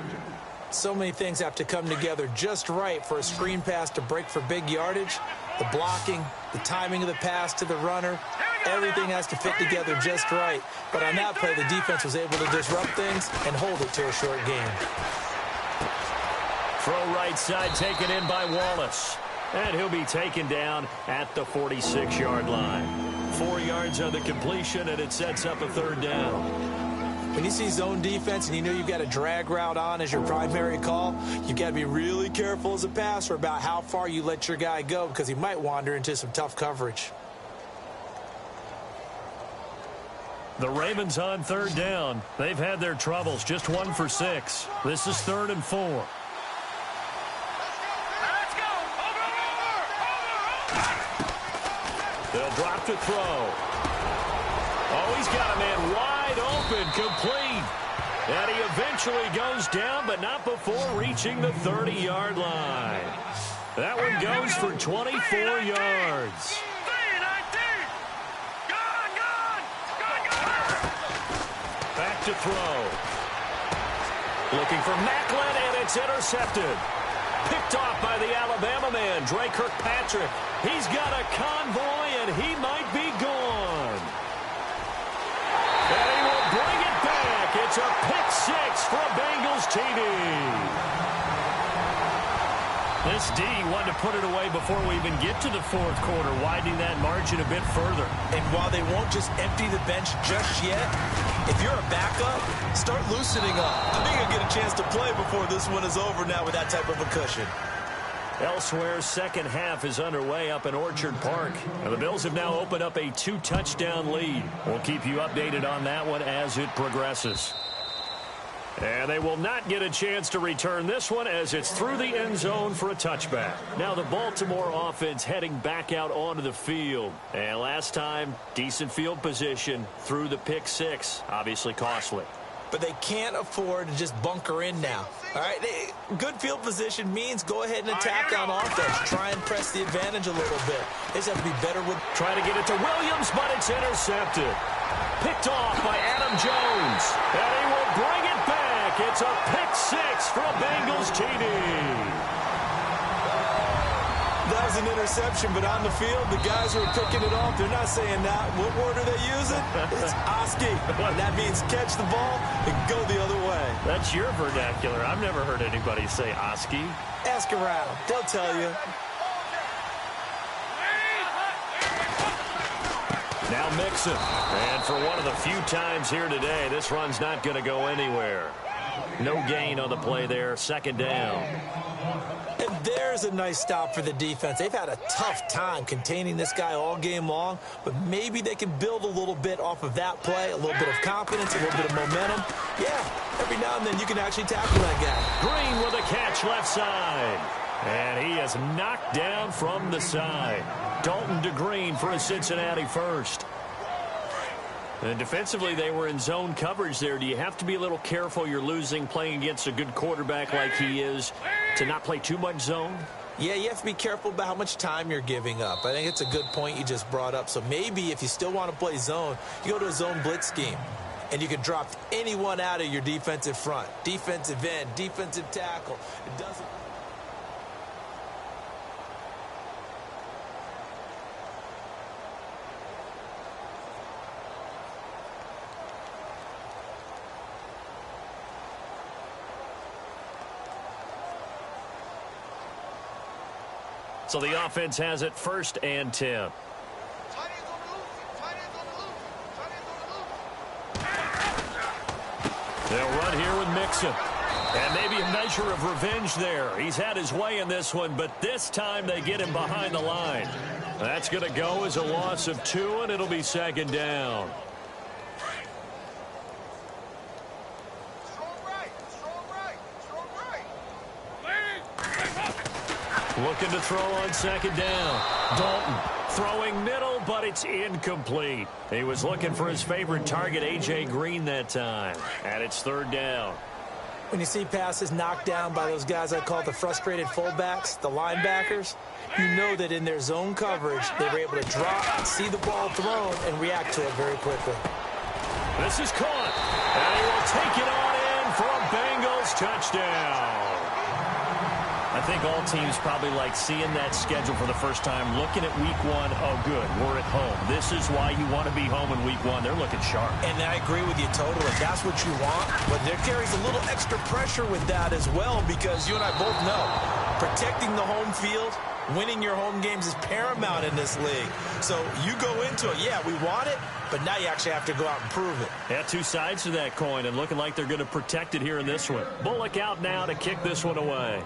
So many things have to come together just right for a screen pass to break for big yardage. The blocking, the timing of the pass to the runner, everything has to fit together just right. But on that play, the defense was able to disrupt things and hold it to a short gain. Throw right side taken in by Wallace. And he'll be taken down at the 46-yard line. 4 yards on the completion, and it sets up a third down. When you see zone defense and you know you've got a drag route on as your primary call, you've got to be really careful as a passer about how far you let your guy go because he might wander into some tough coverage. The Ravens on third down. They've had their troubles, just 1 for 6. This is 3rd and 4. They'll drop to throw. Oh, he's got a man wide open, complete. And he eventually goes down, but not before reaching the 30-yard line. That one goes for 24 yards. Back to throw. Looking for Macklin, and it's intercepted. Picked off by the Alabama man, Dre Kirkpatrick. He's got a convoy, and he might be gone. And he will bring it back. It's a pick six for a Bengals TD. This D wanted to put it away before we even get to the fourth quarter, widening that margin a bit further. And while they won't just empty the bench just yet, if you're a backup, start loosening up. I think you'll get a chance to play before this one is over now with that type of a cushion. Elsewhere, second half is underway up in Orchard Park. And the Bills have now opened up a 2-touchdown lead. We'll keep you updated on that one as it progresses. And they will not get a chance to return this one as it's through the end zone for a touchback. Now the Baltimore offense heading back out onto the field. And last time, decent field position through the pick six. Obviously costly. But they can't afford to just bunker in now. All right, good field position means go ahead and attack on offense. Try and press the advantage a little bit. They just have to be better with... Try to get it to Williams, but it's intercepted. Picked off by Adam Jones. And he will bring it back. It's a pick six for a Bengals TD. That was an interception, but on the field, the guys who are picking it off, they're not saying that. What word are they using? It's Oski. And that means catch the ball and go the other way. That's your vernacular. I've never heard anybody say Oski. Ask around. They'll tell you. Now Mixon. And for one of the few times here today, this run's not going to go anywhere. No gain on the play there. Second down. And there's a nice stop for the defense. They've had a tough time containing this guy all game long, but maybe they can build a little bit off of that play, a little bit of confidence, a little bit of momentum. Yeah, every now and then you can actually tackle that guy. Green with a catch left side. And he is knocked down from the side. Dalton to Green for a Cincinnati first. And defensively, they were in zone coverage there. Do you have to be a little careful you're losing playing against a good quarterback like he is to not play too much zone? Yeah, you have to be careful about how much time you're giving up. I think it's a good point you just brought up. So maybe if you still want to play zone, you go to a zone blitz scheme. And you can drop anyone out of your defensive front. Defensive end, defensive tackle. It doesn't... So the offense has it 1st and 10. They'll run here with Mixon. And maybe a measure of revenge there. He's had his way in this one, but this time they get him behind the line. That's going to go as a loss of 2, and it'll be second down. Looking to throw on second down. Dalton throwing middle, but it's incomplete. He was looking for his favorite target, A.J. Green, that time. And it's 3rd down. When you see passes knocked down by those guys I call the frustrated fullbacks, the linebackers, you know that in their zone coverage, they were able to drop, see the ball thrown, and react to it very quickly. This is caught. And he will take it on in for a Bengals touchdown. I think all teams probably like seeing that schedule for the first time, looking at week 1. Oh, good, we're at home. This is why you want to be home in week 1. They're looking sharp. And I agree with you totally. That's what you want. But there carries a little extra pressure with that as well because you and I both know protecting the home field, winning your home games is paramount in this league. So you go into it, yeah, we want it, but now you actually have to go out and prove it. Yeah, 2 sides to that coin and looking like they're going to protect it here in this one. Bullock out now to kick this one away.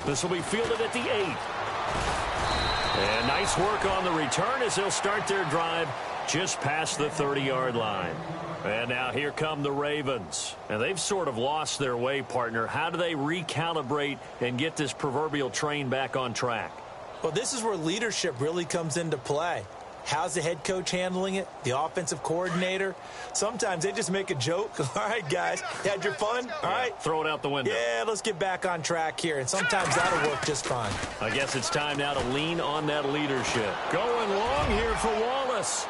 This will be fielded at the 8. And nice work on the return as they'll start their drive just past the 30-yard line. And now here come the Ravens. And they've sort of lost their way, partner. How do they recalibrate and get this proverbial train back on track? Well, this is where leadership really comes into play. How's the head coach handling it? The offensive coordinator? Sometimes they just make a joke. All right, guys, you had your fun? All right. Throw it out the window. Yeah, let's get back on track here. And sometimes that'll work just fine. I guess it's time now to lean on that leadership. Going long here for Wallace.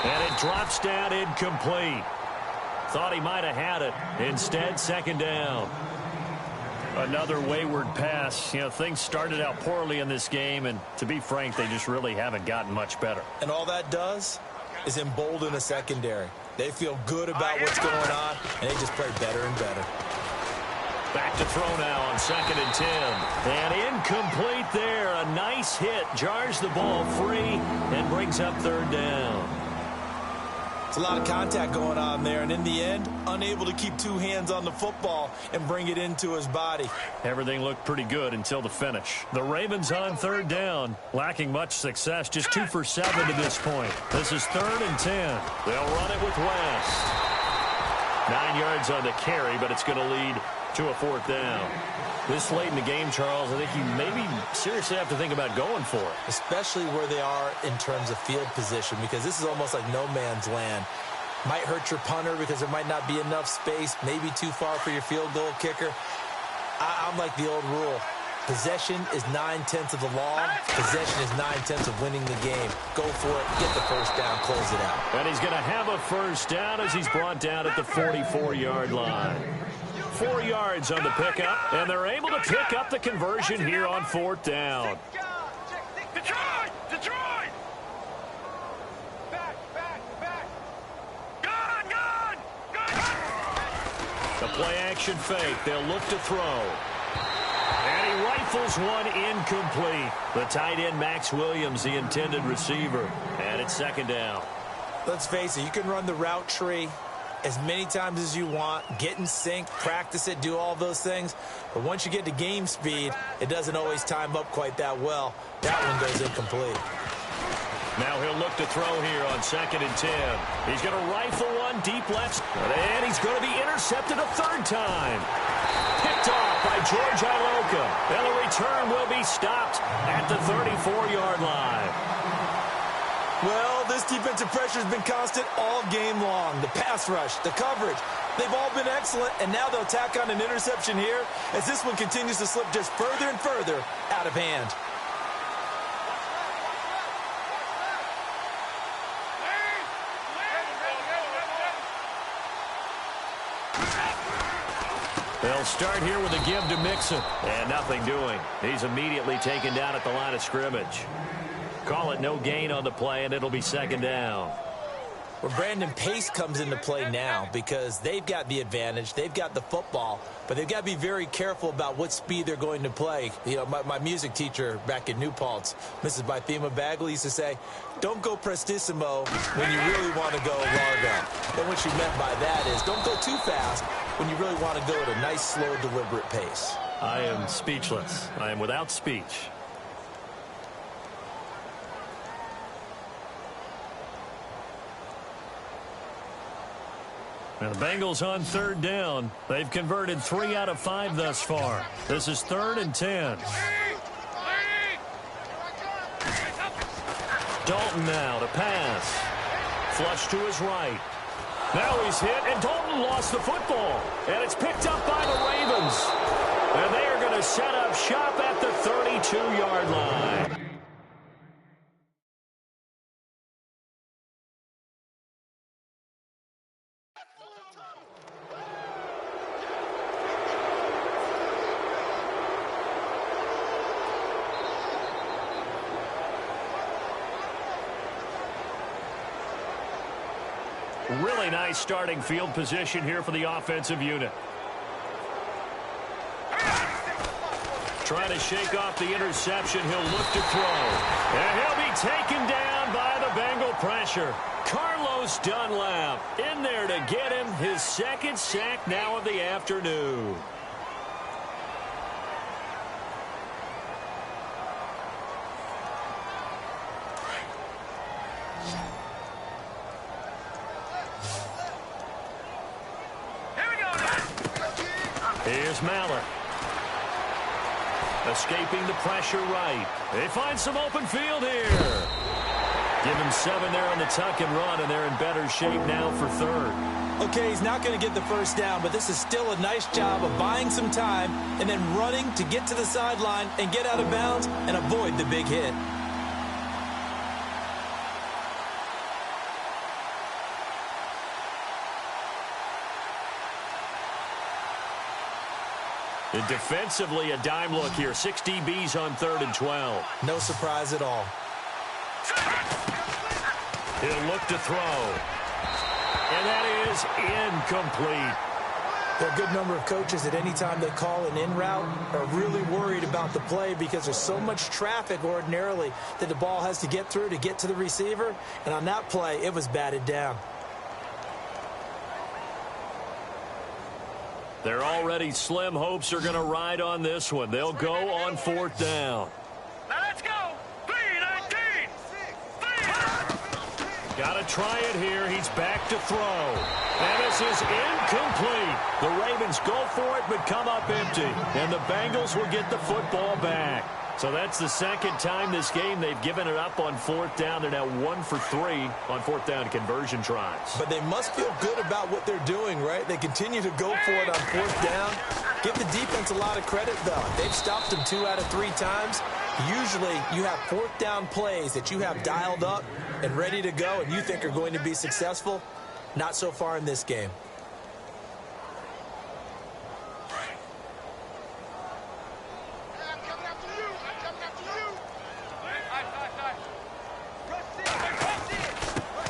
And it drops down incomplete. Thought he might have had it. Instead, second down. Another wayward pass. You know, things started out poorly in this game, and to be frank, they just really haven't gotten much better. And all that does is embolden a secondary. They feel good about what's going on, and they just play better and better. Back to throw now on 2nd and 10. And incomplete there. A nice hit. Jars the ball free and brings up 3rd down. It's a lot of contact going on there, and in the end, unable to keep two hands on the football and bring it into his body. Everything looked pretty good until the finish. The Ravens on 3rd down, lacking much success, just 2 for 7 to this point. This is 3rd and 10. They'll run it with West. 9 yards on the carry, but it's going to lead to a 4th down. This late in the game, Charles, I think you maybe seriously have to think about going for it. Especially where they are in terms of field position, because this is almost like no man's land. Might hurt your punter because there might not be enough space, maybe too far for your field goal kicker. I'm like the old rule. Possession is 9/10 of the law. Possession is 9/10 of winning the game. Go for it, get the first down, close it out. And he's going to have a first down as he's brought down at the 44-yard line. 4 yards on the pickup, and they're able to pick up the conversion here on 4th down. Detroit! Detroit! Back! Gun! The play-action fake. They'll look to throw. And he rifles one incomplete. The tight end, Max Williams, the intended receiver. And it's 2nd down. Let's face it, you can run the route tree as many times as you want, get in sync, practice it, do all those things. But once you get to game speed, it doesn't always time up quite that well. That one goes incomplete. Now he'll look to throw here on 2nd and 10. He's going to rifle one deep left, and he's going to be intercepted a 3rd time. Picked off by George Iloka, and the return will be stopped at the 34-yard line. Well, this defensive pressure has been constant all game long. The pass rush, the coverage, they've all been excellent, and now they'll tack on an interception here as this one continues to slip just further and further out of hand. They'll start here with a give to Mixon, and nothing doing. He's immediately taken down at the line of scrimmage. Call it no gain on the play, and it'll be 2nd down. Well, Brandon, pace comes into play now because they've got the advantage. They've got the football, but they've got to be very careful about what speed they're going to play. You know, my music teacher back in New Paltz, Mrs. Bythema Bagley, used to say, don't go prestissimo when you really want to go largo. And what she meant by that is don't go too fast when you really want to go at a nice, slow, deliberate pace. I am speechless. I am without speech. Now the Bengals on 3rd down. They've converted 3 out of 5 thus far. This is 3rd and 10. Dalton now to pass. Flush to his right. Now he's hit, and Dalton lost the football. And it's picked up by the Ravens. And they are going to set up shop at the 32-yard line. Really nice starting field position here for the offensive unit. Trying to shake off the interception. He'll look to throw. And he'll be taken down by the Bengal pressure. Carlos Dunlap in there to get him his 2nd sack now of the afternoon. Here's Mallett. Escaping the pressure right. They find some open field here. Give him 7 there on the tuck and run, and they're in better shape now for 3rd. Okay, he's not going to get the first down, but this is still a nice job of buying some time and then running to get to the sideline and get out of bounds and avoid the big hit. And defensively, a dime look here. 6 DBs on 3rd and 12. No surprise at all. He'll look to throw. And that is incomplete. There are a good number of coaches at any time they call an in route are really worried about the play because there's so much traffic ordinarily that the ball has to get through to get to the receiver. And on that play, it was batted down. They're already slim hopes are going to ride on this one. They'll go on 4th down. Now let's go. 3-19. Got to try it here. He's back to throw. And this is incomplete. The Ravens go for it but come up empty. And the Bengals will get the football back. So that's the second time this game they've given it up on 4th down. They're now 1 for 3 on 4th down conversion tries. But they must feel good about what they're doing, right? They continue to go for it on 4th down. Give the defense a lot of credit, though. They've stopped them 2 out of 3 times. Usually you have 4th down plays that you have dialed up and ready to go and you think are going to be successful. Not so far in this game.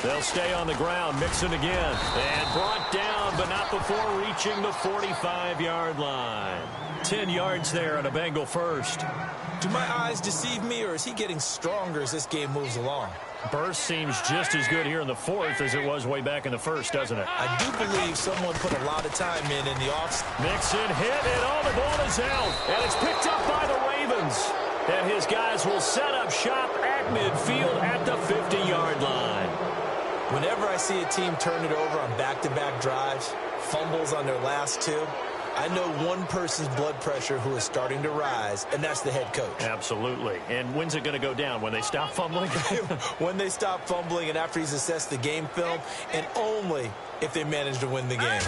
They'll stay on the ground, Mixon again, and brought down, but not before reaching the 45-yard line. 10 yards there and a Bengal first. Do my eyes deceive me, or is he getting stronger as this game moves along? Burst seems just as good here in the 4th as it was way back in the 1st, doesn't it? I do believe someone put a lot of time in the off. Mixon hit, and all the ball is out, and it's picked up by the Ravens. And his guys will set up shop at midfield at the 50-yard line. Whenever I see a team turn it over on back-to-back drives, fumbles on their last 2, I know one person's blood pressure who is starting to rise, and that's the head coach. Absolutely. And when's it going to go down? When they stop fumbling? When they stop fumbling and after he's assessed the game film, and only if they manage to win the game.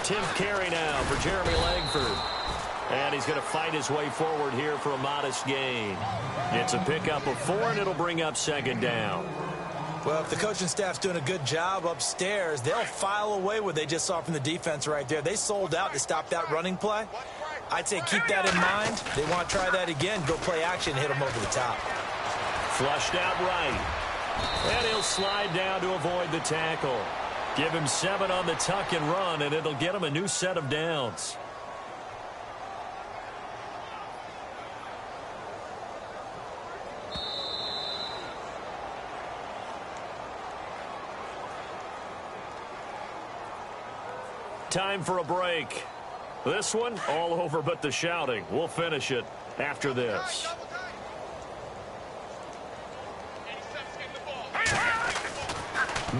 10th carry now for Jeremy Langford. And he's going to fight his way forward here for a modest gain. It's a pickup of 4, and it'll bring up 2nd down. Well, if the coaching staff's doing a good job upstairs, they'll file away what they just saw from the defense right there. They sold out to stop that running play. I'd say keep that in mind. They want to try that again. Go play action, hit them over the top. Flushed out right. And he'll slide down to avoid the tackle. Give him 7 on the tuck and run, and it'll get him a new set of downs. Time for a break. This one, all over but the shouting. We'll finish it after this.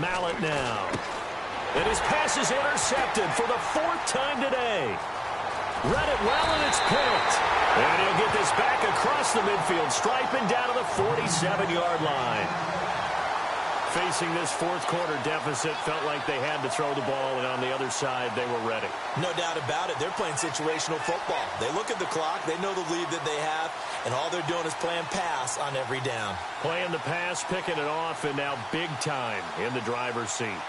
Mallet now. And his pass is intercepted for the 4th time today. Read it well, and it's picked. And he'll get this back across the midfield stripe and down to the 47-yard line. Facing this 4th quarter deficit, felt like they had to throw the ball, and on the other side, they were ready. No doubt about it. They're playing situational football. They look at the clock. They know the lead that they have, and all they're doing is playing pass on every down. Playing the pass, picking it off, and now big time in the driver's seat.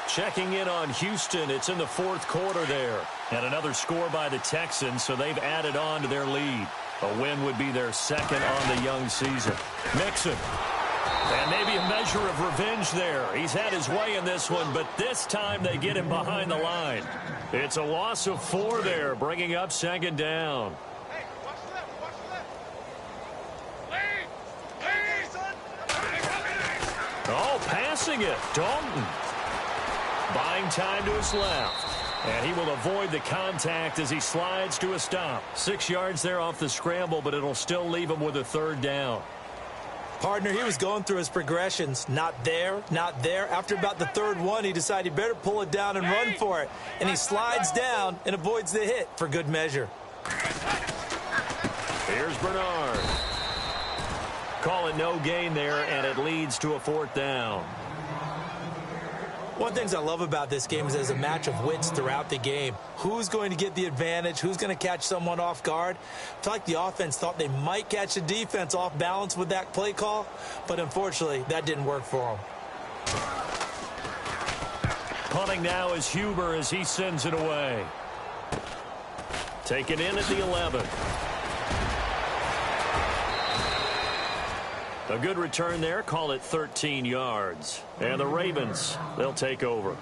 Checking in on Houston. It's in the 4th quarter there. And another score by the Texans, so they've added on to their lead. A win would be their 2nd on the young season. Mixon. And maybe a measure of revenge there. He's had his way in this one, but this time they get him behind the line. It's a loss of 4 there, bringing up 2nd down. Hey, watch the left, watch the left. Oh, passing it. Dalton. Buying time to his left. And he will avoid the contact as he slides to a stop. 6 yards there off the scramble, but it'll still leave him with a 3rd down. Partner, he was going through his progressions. Not there, not there. After about the 3rd one, he decided he better pull it down and run for it. And he slides down and avoids the hit for good measure. Here's Bernard. Call it no gain there, and it leads to a 4th down. One of the things I love about this game is there's a match of wits throughout the game. Who's going to get the advantage? Who's going to catch someone off guard? I feel like the offense thought they might catch the defense off balance with that play call, but unfortunately, that didn't work for them. Punting now is Huber as he sends it away. Taken in at the 11. A good return there. Call it 13 yards. And the Ravens, they'll take over.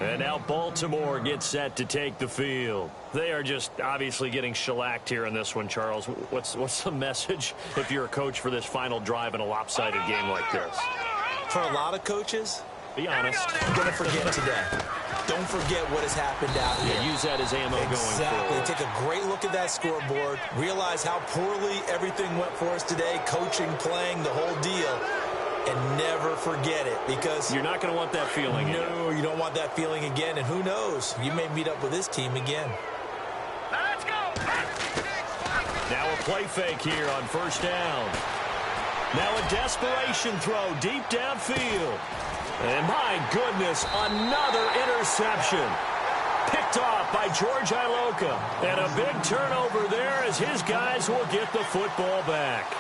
And now Baltimore gets set to take the field. They are just obviously getting shellacked here in this one, Charles. What's the message if you're a coach for this final drive in a lopsided game like this? For a lot of coaches, be honest, you're going to forget today. Don't forget what has happened out here. Yeah, use that as ammo going forward. Take a great look at that scoreboard. Realize how poorly everything went for us today. Coaching, playing, the whole deal. And never forget it, because you're not going to want that feeling again. No, you don't want that feeling again. And who knows? You may meet up with this team again. Let's go. Now a play fake here on first down. Now a desperation throw deep downfield. And my goodness, another interception. Picked off by George Iloka. And a big turnover there as his guys will get the football back.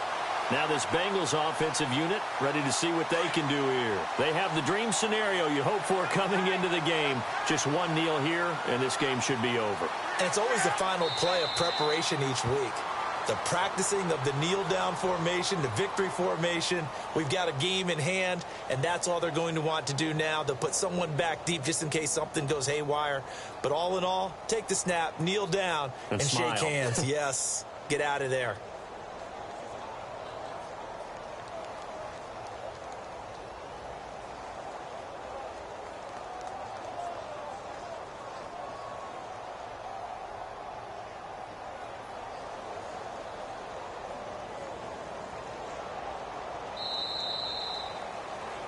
Now this Bengals offensive unit ready to see what they can do here. They have the dream scenario you hope for coming into the game. Just one kneel here, and this game should be over. And it's always the final play of preparation each week. The practicing of the kneel-down formation, the victory formation. We've got a game in hand, and that's all they're going to want to do now. They'll put someone back deep just in case something goes haywire. But all in all, take the snap, kneel down, and shake hands. Yes, get out of there.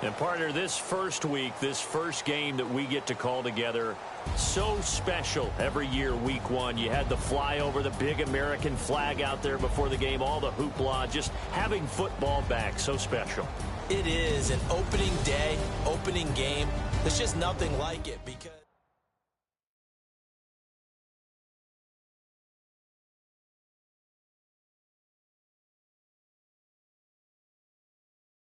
And partner, this first week, this first game that we get to call together, so special every year, week one. You had the flyover, the big American flag out there before the game, all the hoopla, just having football back, so special. It is an opening day, opening game. There's just nothing like it because...